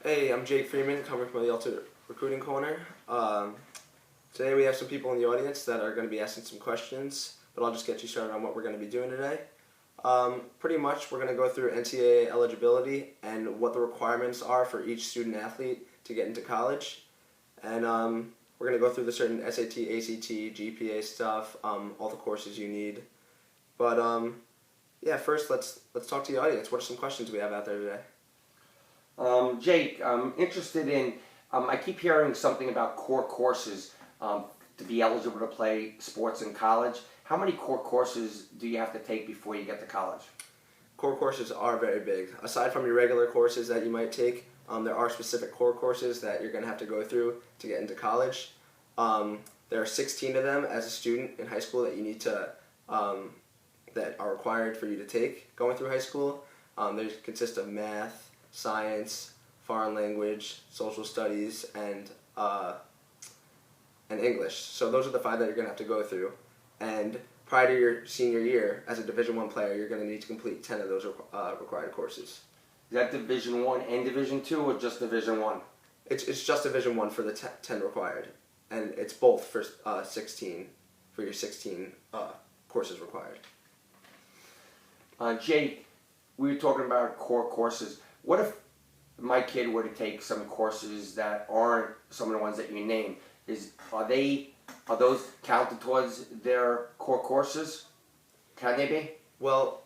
Hey, I'm Jake Freeman, coming from the Ultimate Recruiting Corner. Today we have some people in the audience that are going to be asking some questions, but I'll just get you started on what we're going to be doing today. Pretty much we're going to go through NCAA eligibility and what the requirements are for each student athlete to get into college. And we're going to go through the certain SAT, ACT, GPA stuff, all the courses you need. But yeah, first let's talk to the audience. What are some questions we have out there today? Jake, I'm interested in, I keep hearing something about core courses to be eligible to play sports in college. How many core courses do you have to take before you get to college? Core courses are very big. Aside from your regular courses that you might take, there are specific core courses that you're going to have to go through to get into college. There are 16 of them as a student in high school that you need to, that are required for you to take going through high school. They consist of math, science, foreign language, social studies, and English. So those are the 5 that you're going to have to go through. And prior to your senior year, as a Division I player, you're going to need to complete 10 of those required courses. Is that Division I and Division II, or just Division I? It's just Division I for the 10 required, and it's both for 16 for your 16 courses required. Jake, we were talking about core courses. What if my kid were to take some courses that aren't some of the ones that you named? Are those counted towards their core courses? Can they be? Well,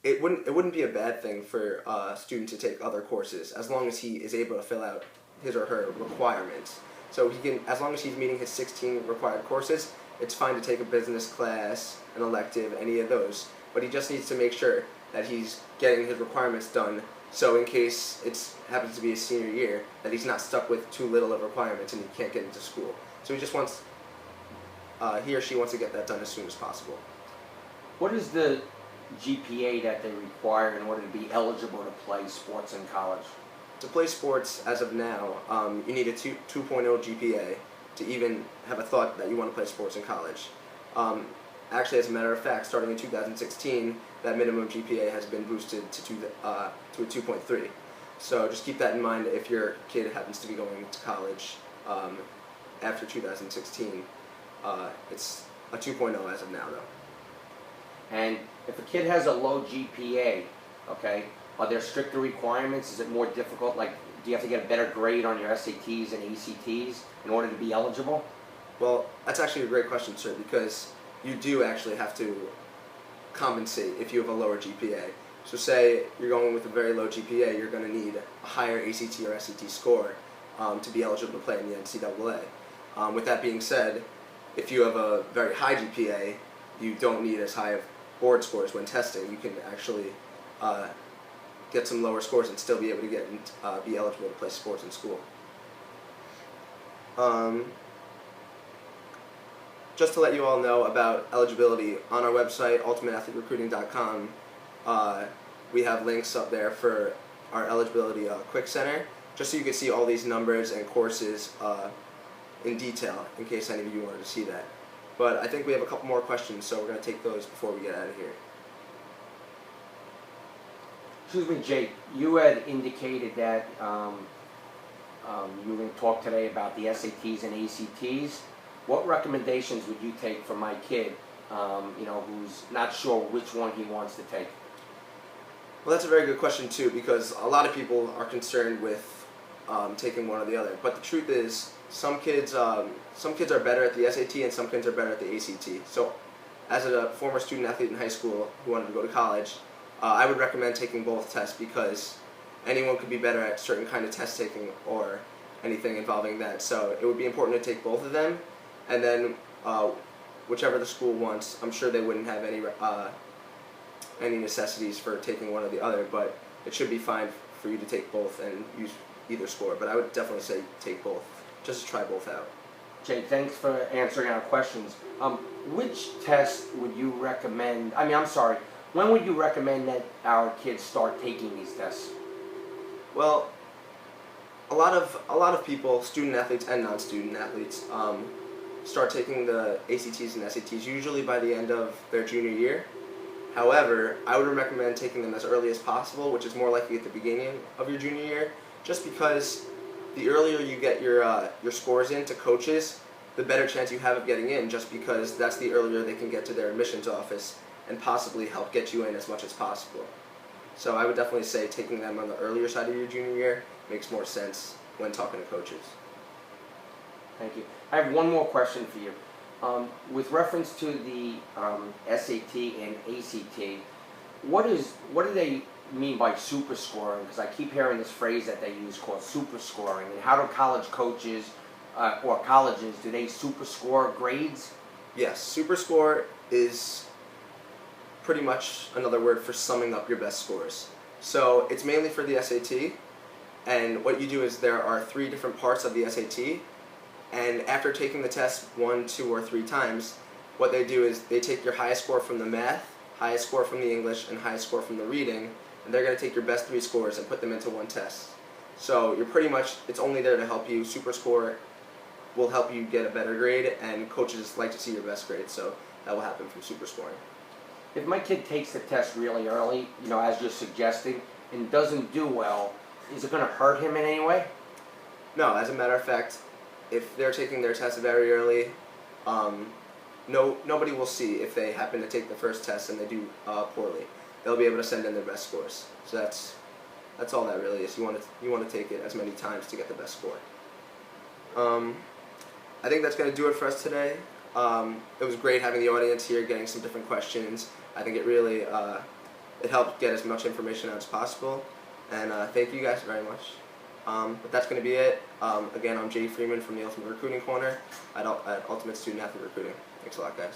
it wouldn't be a bad thing for a student to take other courses as long as he is able to fill out his or her requirements. So he can, as long as he's meeting his 16 required courses, it's fine to take a business class, an elective, any of those. But he just needs to make sure that he's getting his requirements done, so in case it happens to be his senior year, that he's not stuck with too little of requirements and he can't get into school. So he just wants, he or she wants to get that done as soon as possible. What is the GPA that they require in order to be eligible to play sports in college? To play sports, as of now, you need a 2.0 GPA to even have a thought that you want to play sports in college. Actually, as a matter of fact, starting in 2016, that minimum GPA has been boosted to a 2.3. So just keep that in mind if your kid happens to be going to college after 2016. It's a 2.0 as of now, though. And if a kid has a low GPA, okay, are there stricter requirements? Is it more difficult? Like, do you have to get a better grade on your SATs and ACTs in order to be eligible? Well, that's actually a great question, sir, because you do actually have to compensate if you have a lower GPA. So say you're going with a very low GPA, you're going to need a higher ACT or SAT score to be eligible to play in the NCAA. With that being said, if you have a very high GPA, you don't need as high of board scores when testing. You can actually get some lower scores and still be able to be eligible to play sports in school. Just to let you all know about eligibility, on our website, ultimateathleterecruiting.com, we have links up there for our eligibility quick center, just so you can see all these numbers and courses in detail, in case any of you wanted to see that. But I think we have a couple more questions, so we're going to take those before we get out of here. Excuse me, Jake, you had indicated that you were going to talk today about the SATs and ACTs. What recommendations would you take for my kid, who's not sure which one he wants to take? Well, that's a very good question too, because a lot of people are concerned with taking one or the other. But the truth is, some kids are better at the SAT and some kids are better at the ACT. So, as a former student athlete in high school who wanted to go to college, I would recommend taking both tests, because anyone could be better at certain kind of test taking or anything involving that. So it would be important to take both of them. And then, whichever the school wants, I'm sure they wouldn't have any necessities for taking one or the other, but it should be fine for you to take both and use either score. But I would definitely say take both, just to try both out. Jay, thanks for answering our questions. Which test would you recommend? When would you recommend that our kids start taking these tests? Well, a lot of people, student athletes and non-student athletes, start taking the ACTs and SATs usually by the end of their junior year. However, I would recommend taking them as early as possible, which is more likely at the beginning of your junior year, just because the earlier you get your scores in to coaches, the better chance you have of getting in, just because that's the earlier they can get to their admissions office and possibly help get you in as much as possible. So I would definitely say taking them on the earlier side of your junior year makes more sense when talking to coaches. Thank you. I have one more question for you. With reference to the SAT and ACT, what do they mean by super scoring? Because I keep hearing this phrase that they use called super scoring. And how do college coaches or colleges, do they super score grades? Yes, super score is pretty much another word for summing up your best scores. So it's mainly for the SAT, and what you do is there are 3 different parts of the SAT, and after taking the test 1, 2, or 3 times, what they do is they take your highest score from the math, highest score from the English, and highest score from the reading, and they're going to take your best 3 scores and put them into one test. So you're pretty much, it's only there to help you. Super score will help you get a better grade, and coaches like to see your best grade, so that will happen from super scoring. If my kid takes the test really early, as you're suggesting, and doesn't do well, is it going to hurt him in any way? No, as a matter of fact, if they're taking their test very early, nobody will see if they happen to take the first test and they do poorly. They'll be able to send in their best scores. So that's all that really is. You want to take it as many times to get the best score. I think that's going to do it for us today. It was great having the audience here, getting some different questions. I think it really it helped get as much information out as possible. And thank you guys very much. But that's going to be it. Again, I'm Jay Freeman from the Ultimate Recruiting Corner at Ultimate Student Athlete Recruiting. Thanks a lot, guys.